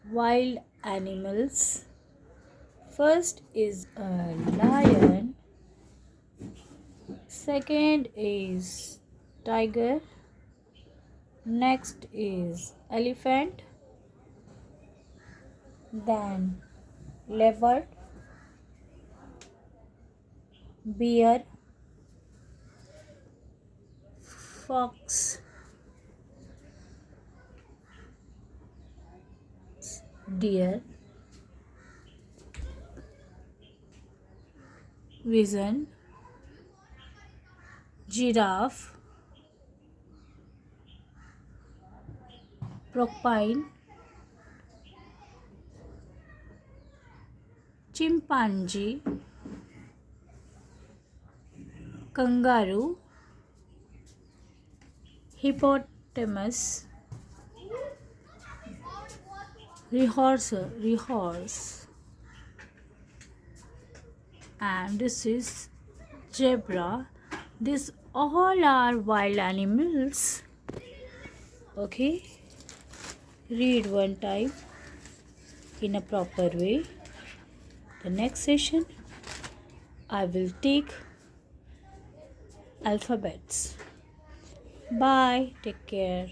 Wild animals. First is a lion, second is tiger, next is elephant, then leopard, bear, fox, deer, bison, giraffe, porcupine, chimpanzee, kangaroo, hippopotamus, rehorse, and this is zebra. These all are wild animals. Okay, read one time in a proper way. The next session I will take alphabets. Bye, take care.